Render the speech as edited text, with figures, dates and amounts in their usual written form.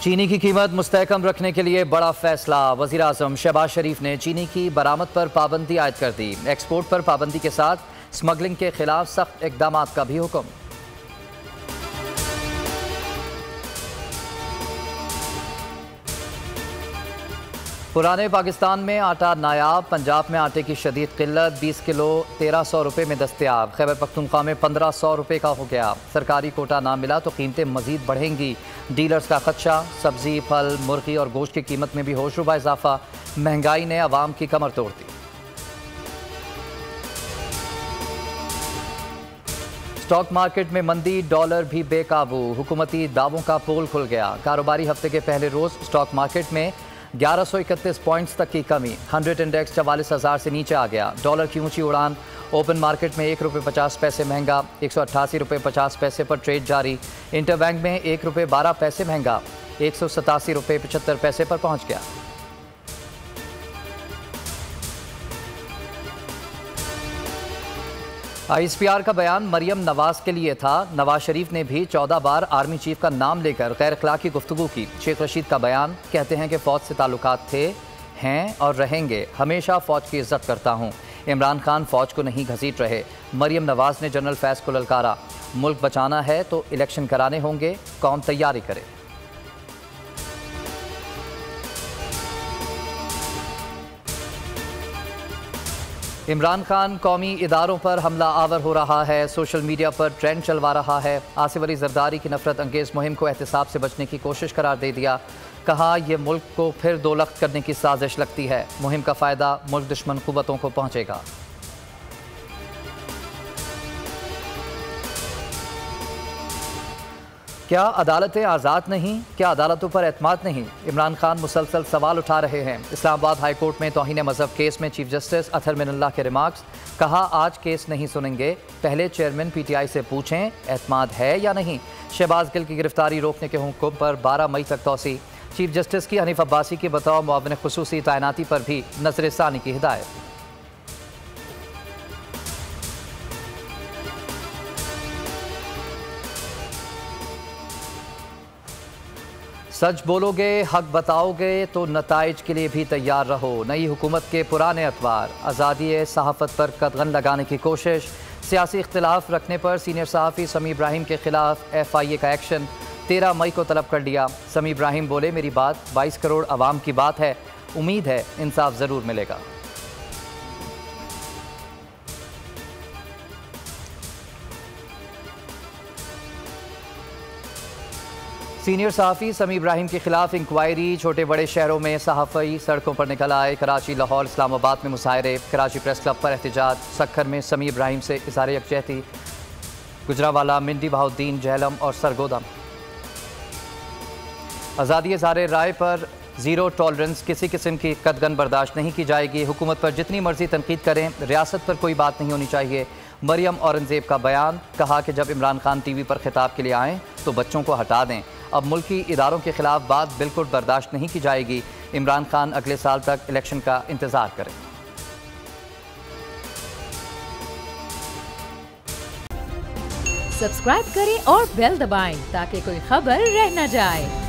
चीनी की कीमत मुस्तहकम रखने के लिए बड़ा फैसला। वज़ीर आज़म शहबाज शरीफ ने चीनी की बरामद पर पाबंदी आयद कर दी। एक्सपोर्ट पर पाबंदी के साथ स्मगलिंग के खिलाफ सख्त इक़दाम का भी हुक्म। पुराने पाकिस्तान में आटा नायाब, पंजाब में आटे की शदीद किल्लत, 20 किलो 1300 रुपये में दस्तयाब। खैबर पख्तूनख्वा में 1500 रुपये का हो गया। सरकारी कोटा ना मिला तो कीमतें मजीद बढ़ेंगी, डीलर्स का खदशा। सब्जी, फल, मुर्गी और गोश्त की कीमत में भी होशरुबा इजाफा। महंगाई ने अवाम की कमर तोड़ दी। स्टॉक मार्केट में मंदी, डॉलर भी बेकाबू। हुकूमती दावों का पोल खुल गया। कारोबारी हफ्ते के पहले रोज स्टॉक मार्केट में 1131 पॉइंट्स तक की कमी। 100 इंडेक्स 44,000 से नीचे आ गया। डॉलर की ऊंची उड़ान। ओपन मार्केट में ₹1.50 महंगा, 188 रुपये 50 पैसे पर ट्रेड जारी। इंटरबैंक में ₹1.12 महंगा, 187 रुपये 75 पैसे पर पहुंच गया। ISPR का बयान मरियम नवाज के लिए था। नवाज शरीफ ने भी 14 बार आर्मी चीफ का नाम लेकर गैर अखलाकी गुफ्तगू की। शेख रशीद का बयान, कहते हैं कि फ़ौज से ताल्लुकात थे, हैं और रहेंगे। हमेशा फ़ौज की इज्जत करता हूँ। इमरान खान फ़ौज को नहीं घसीट रहे। मरियम नवाज ने जनरल फैज़ को ललकारा, मुल्क बचाना है तो इलेक्शन कराने होंगे, कौम तैयारी करे। इमरान खान कौमी इदारों पर हमला आवर हो रहा है, सोशल मीडिया पर ट्रेंड चलवा रहा है। आसिफ अली जरदारी की नफरत अंगेज़ मुहिम को एहतिसाब से बचने की कोशिश करार दे दिया। कहा, यह मुल्क को फिर दो लख्त करने की साजिश लगती है। मुहिम का फ़ायदा मुल्क दुश्मन कुव्वतों को पहुँचेगा। क्या अदालतें आज़ाद नहीं? क्या अदालतों पर एतमाद नहीं? इमरान खान मुसलसल सवाल उठा रहे हैं। इस्लामाबाद हाई कोर्ट में तौहीन मज़हब केस में चीफ जस्टिस अतहर मिनल्लाह के रिमार्क्स। कहा, आज केस नहीं सुनेंगे, पहले चेयरमैन PTI से पूछें एतमाद है या नहीं। शहबाज गिल की गिरफ्तारी रोकने के हुक्म पर 12 मई तक तौसी। चीफ जस्टिस की हनीफ अब्बासी के बतौर मुआविन खुसूसी तैनाती पर भी नज़र-ए-सानी की हिदायत। सच बोलोगे, हक बताओगे तो नताइज के लिए भी तैयार रहो। नई हुकूमत के पुराने अखबार। आज़ादी सहाफ़त पर कदगन लगाने की कोशिश। सियासी इख्तिलाफ रखने पर सीनियर सहाफ़ी समी इब्राहिम के खिलाफ FIA का एक्शन। 13 मई को तलब कर लिया। समी इब्राहिम बोले, मेरी बात 22 करोड़ आवाम की बात है, उम्मीद है इंसाफ ज़रूर मिलेगा। सीनियर सहाफ़ी समी इब्राहिम के खिलाफ इंक्वायरी। छोटे बड़े शहरों में सहाफ़ी सड़कों पर निकल आए। कराची, लाहौर, इस्लामाबाद में मुशायरे। कराची प्रेस क्लब पर एहतजाज। सखर में समी इब्राहिम से इज़हार यकजहती। गुजरावाला, मिंडी, बहाउद्दीन, जहलम और सरगोदा। आज़ादी इज़हार राय पर ज़ीरो टॉलरेंस, किसी किस्म की कदगन बर्दाश्त नहीं की जाएगी। हुकूमत पर जितनी मर्जी तनकीद करें, रियासत पर कोई बात नहीं होनी चाहिए। मरियम औरंगज़ेब का बयान। कहा कि जब इमरान खान TV पर खिताब के लिए आएँ तो बच्चों को हटा दें। अब मुल्की इदारों के खिलाफ बात बिल्कुल बर्दाश्त नहीं की जाएगी। इमरान खान अगले साल तक इलेक्शन का इंतजार करें। सब्सक्राइब करें और बेल दबाएं ताकि कोई खबर रह न जाए।